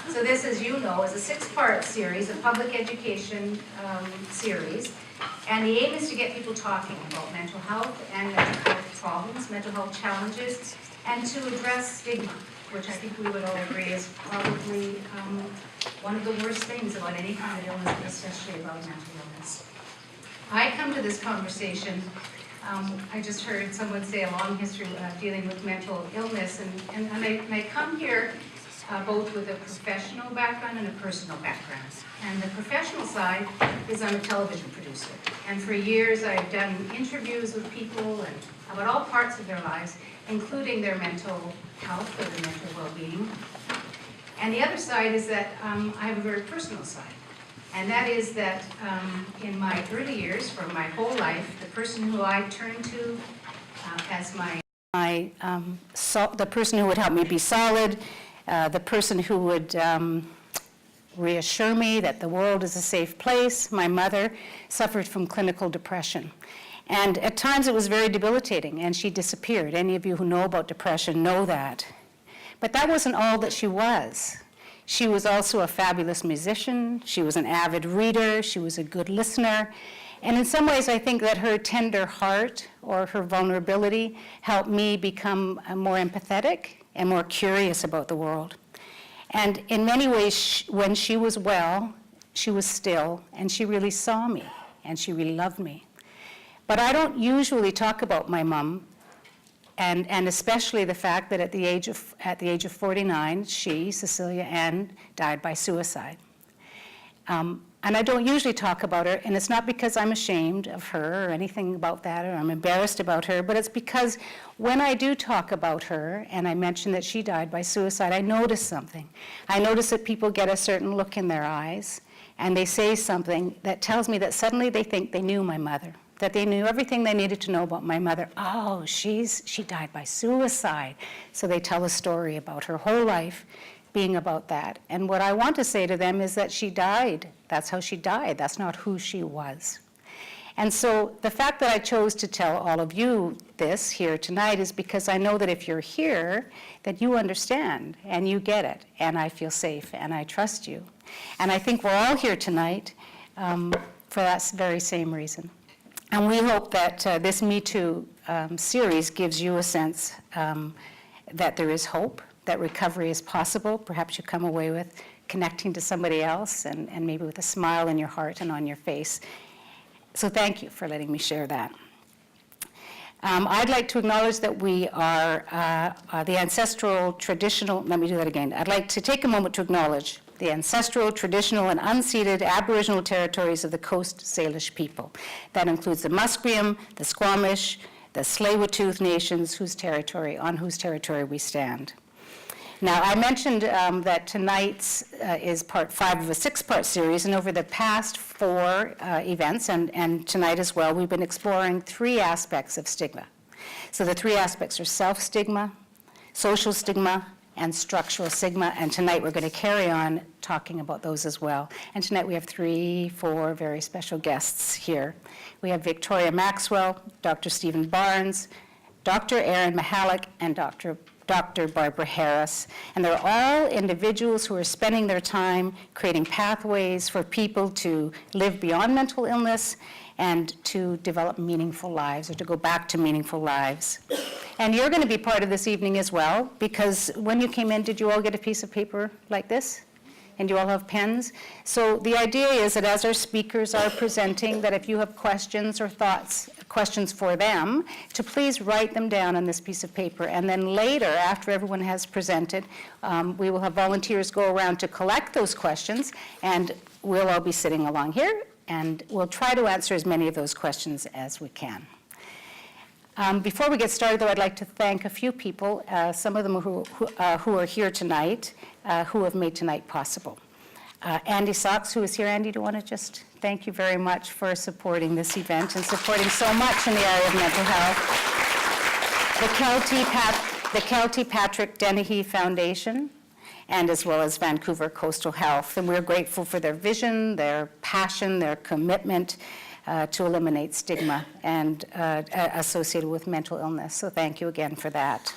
So this, as you know, is a 6-part series, a public education series. And the aim is to get people talking about mental health and mental health problems, mental health challenges, and to address stigma, which I think we would all agree is probably one of the worst things about any kind of illness, but especially about mental illness. I come to this conversation, I just heard someone say a long history of dealing with mental illness, and I come here both with a professional background and a personal background. And the professional side is I'm a television producer. And for years I've done interviews with people and about all parts of their lives, including their mental health or their mental well-being. And the other side is that I have a very personal side. And that is that in my early years, for my whole life, the person who I turned to as the person who would help me be solid, the person who would reassure me that the world is a safe place. My mother suffered from clinical depression. And at times it was very debilitating, and she disappeared. Any of you who know about depression know that. But that wasn't all that she was. She was also a fabulous musician. She was an avid reader. She was a good listener. And in some ways, I think that her tender heart or her vulnerability helped me become more empathetic and more curious about the world. And in many ways, when she was well, she was still, and she really saw me, and she really loved me. But I don't usually talk about my mom, and especially the fact that at the age of 49, she, Cecilia Ann, died by suicide. And I don't usually talk about her, and it's not because I'm ashamed of her or anything about that, or I'm embarrassed about her, but it's because when I do talk about her, and I mention that she died by suicide, I notice something. I notice that people get a certain look in their eyes, and they say something that tells me that suddenly they think they knew my mother, that they knew everything they needed to know about my mother. Oh, she died by suicide. So they tell a story about her whole life being about that. And what I want to say to them is that she died. That's how she died. That's not who she was. And so the fact that I chose to tell all of you this here tonight is because I know that if you're here, that you understand and you get it, and I feel safe and I trust you. And I think we're all here tonight for that very same reason. And we hope that this Me Too series gives you a sense that there is hope, that recovery is possible. Perhaps you come away with connecting to somebody else and maybe with a smile in your heart and on your face. So thank you for letting me share that. I'd like to acknowledge that we are the ancestral, traditional, let me do that again. I'd like to take a moment to acknowledge the ancestral, traditional, and unceded Aboriginal territories of the Coast Salish people. That includes the Musqueam, the Squamish, the Tsleil-Waututh nations on whose territory we stand. Now, I mentioned that tonight's is part 5 of a 6-part series, and over the past 4 events, and tonight as well, we've been exploring 3 aspects of stigma. So the 3 aspects are self-stigma, social stigma, and structural stigma, and tonight we're going to carry on talking about those as well. And tonight we have 4 very special guests here. We have Victoria Maxwell, Dr. Stephen Barnes, Dr. Erin Mihalik, and Dr. Barbara Harris. And they're all individuals who are spending their time creating pathways for people to live beyond mental illness and to develop meaningful lives, or to go back to meaningful lives. And you're going to be part of this evening as well, because when you came in, did you all get a piece of paper like this? And you all have pens? So the idea is that as our speakers are presenting, that if you have questions or thoughts, questions for them, to please write them down on this piece of paper. And then later, after everyone has presented, we will have volunteers go around to collect those questions, and we'll all be sitting along here, and we'll try to answer as many of those questions as we can. Before we get started, though, I'd like to thank a few people, some of them who are here tonight, who have made tonight possible. Andy Sachs, who is here. Andy, do you want to just thank you very much for supporting this event and supporting so much in the area of mental health. The Kelty Patrick Dennehy Foundation, and as well as Vancouver Coastal Health. And we're grateful for their vision, their passion, their commitment to eliminate stigma and associated with mental illness. So thank you again for that.